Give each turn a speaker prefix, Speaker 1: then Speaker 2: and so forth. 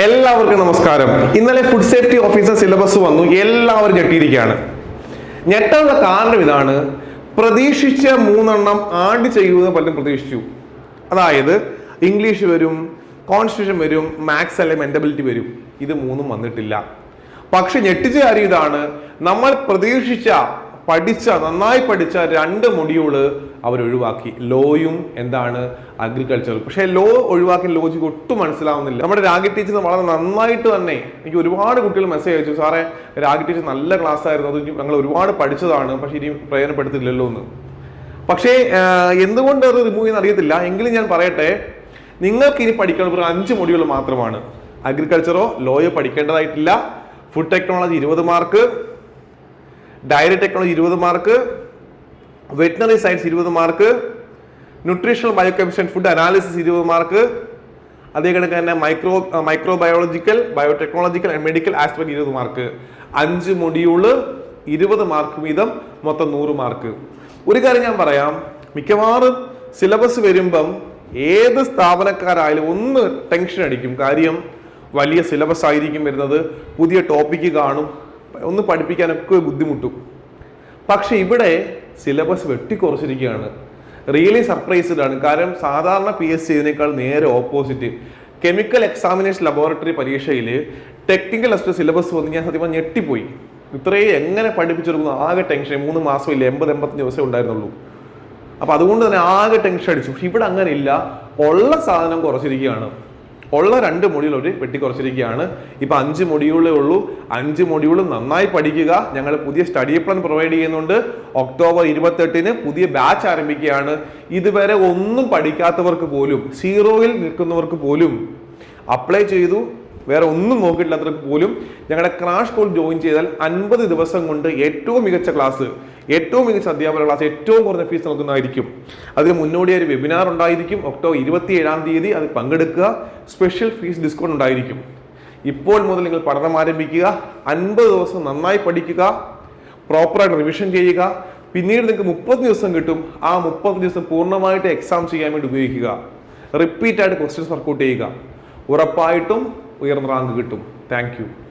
Speaker 1: എല്ലാവർക്കും നമസ്കാരം. ഇന്നലെ ഫുഡ് സേഫ്റ്റി ഓഫീസർ സിലബസ് വന്നു. എല്ലാവരും ഞെട്ടിയിരിക്കുകയാണ്. ഞെട്ടാനുള്ള കാരണം ഇതാണ്, പ്രതീക്ഷിച്ച 3 ആഡ് ചെയ്യുമെന്ന് പലരും പ്രതീക്ഷിച്ചു. അതായത് ഇംഗ്ലീഷ് വരും, കോൺസ്റ്റിറ്റ്യൂഷൻ വരും, മാത്സ് അല്ലെങ്കിൽ മെന്റബിലിറ്റി വരും. ഇത് 3 വന്നിട്ടില്ല. പക്ഷെ ഞെട്ടിച്ച കാര്യം ഇതാണ്, നമ്മൾ നന്നായി പഠിച്ച 2 മൊഡ്യൂള് അവർ ഒഴിവാക്കി. ലോയും അഗ്രികൾച്ചർ. പക്ഷെ ലോ ഒഴിവാക്കി ലോജിക്ക് ഒട്ടും മനസ്സിലാവുന്നില്ല. നമ്മുടെ രാഗി ടീച്ചർ വളരെ നന്നായിട്ട് തന്നെ, എനിക്ക് ഒരുപാട് കുട്ടികൾ മെസ്സേജ് അയച്ചു, സാറേ രാഗി ടീച്ചർ നല്ല ക്ലാസ് ആയിരുന്നു, അത് ഞങ്ങൾ ഒരുപാട് പഠിച്ചതാണ്, പക്ഷെ ഇനി പ്രയോജനപ്പെടുത്തില്ലല്ലോ എന്ന്. പക്ഷേ എന്തുകൊണ്ട് അത് റിമൂവ് ചെയ്യുന്ന അറിയത്തില്ല. എങ്കിലും ഞാൻ പറയട്ടെ, നിങ്ങൾക്ക് ഇനി പഠിക്കേണ്ട 5 മൊഡ്യൂൾ മാത്രമാണ്. അഗ്രികൾച്ചറോ ലോയോ പഠിക്കേണ്ടതായിട്ടില്ല. Food technology 20 mark, dairy technology 20 mark, veterinary science 20 mark, nutritional biochemistry food analysis 20 mark, അതേ കണക്ക് തന്നെ microbiological, biotechnological and medical aspect 20 mark. 5 module 20 mark വീതം, മൊത്തം 100 മാർക്ക്. ഒരു കാര്യം ഞാൻ പറയാം, മിക്കവാറും സിലബസ് വരുമ്പം ഏത് സ്ഥാപനക്കാരായാലും ഒന്ന് ടെൻഷൻ അടിക്കും. കാര്യം വലിയ സിലബസ് ആയിരിക്കും വരുന്നത്, പുതിയ ടോപ്പിക്ക് കാണും, ഒന്ന് പഠിപ്പിക്കാനൊക്കെ ബുദ്ധിമുട്ടും. പക്ഷെ ഇവിടെ സിലബസ് വെട്ടിക്കുറച്ചിരിക്കുകയാണ്. റിയലി സർപ്രൈസ്ഡ് ആണ്. കാരണം സാധാരണ PSC ഇതിനേക്കാൾ നേരെ ഓപ്പോസിറ്റ്. കെമിക്കൽ എക്സാമിനേഷൻ ലബോറട്ടറി പരീക്ഷയിൽ ടെക്നിക്കൽ അസ്പെക്ട് സിലബസ് വന്ന് ഞാൻ സത്യം ഞെട്ടിപ്പോയി. ഇത്രയും എങ്ങനെ പഠിപ്പിച്ചെടുക്കുന്നു, ആകെ ടെൻഷൻ. 3 മാസമില്ല, 80-85 ദിവസം ഉണ്ടായിരുന്നുള്ളൂ. അപ്പൊ അതുകൊണ്ട് തന്നെ ആകെ ടെൻഷൻ അടിച്ചു. പക്ഷെ ഇവിടെ അങ്ങനെ ഇല്ല. ഉള്ള സാധനം കുറച്ചിരിക്കുകയാണ്. ഉള്ള 2 മൊഡ്യൂൾ ഒരു വെട്ടിക്കുറച്ചിരിക്കുകയാണ്. ഇപ്പൊ 5 മൊഡ്യൂളേ ഉള്ളൂ. 5 മൊഡ്യൂളും നന്നായി പഠിക്കുക. ഞങ്ങൾ പുതിയ സ്റ്റഡി പ്ലാൻ പ്രൊവൈഡ് ചെയ്യുന്നുണ്ട്. ഒക്ടോബർ 28-ന് പുതിയ ബാച്ച് ആരംഭിക്കുകയാണ്. ഇതുവരെ ഒന്നും പഠിക്കാത്തവർക്ക് പോലും, 0-ൽ നിൽക്കുന്നവർക്ക് പോലും അപ്ലൈ ചെയ്തു, വേറെ ഒന്നും നോക്കിയിട്ടില്ലാത്തവർക്ക് പോലും ഞങ്ങളുടെ ക്രാഷ് കോഴ്സ് ജോയിൻ ചെയ്താൽ 50 ദിവസം കൊണ്ട് ഏറ്റവും മികച്ച ക്ലാസ്, ഏറ്റവും മികച്ച അധ്യാപന ക്ലാസ്, ഏറ്റവും കുറഞ്ഞ ഫീസ് നൽകുന്നതായിരിക്കും. അതിന് മുന്നോടിയായി ഒരു വെബിനാർ ഉണ്ടായിരിക്കും. ഒക്ടോബർ 27-ാം തീയതി അത് പങ്കെടുക്കുക. സ്പെഷ്യൽ ഫീസ് ഡിസ്കൗണ്ട് ഉണ്ടായിരിക്കും. ഇപ്പോൾ മുതൽ നിങ്ങൾ പഠനം ആരംഭിക്കുക. 50 ദിവസം നന്നായി പഠിക്കുക, പ്രോപ്പറായിട്ട് റിവിഷൻ ചെയ്യുക. പിന്നീട് നിങ്ങൾക്ക് 30 ദിവസം കിട്ടും. ആ 30 ദിവസം പൂർണ്ണമായിട്ട് എക്സാം ചെയ്യാൻ വേണ്ടി ഉപയോഗിക്കുക. റിപ്പീറ്റ് ആയിട്ട് ക്വസ്റ്റ്യൻസ് വർക്കൗട്ട് ചെയ്യുക. ഉറപ്പായിട്ടും ഉയർന്ന റാങ്ക് കിട്ടും. Thank you.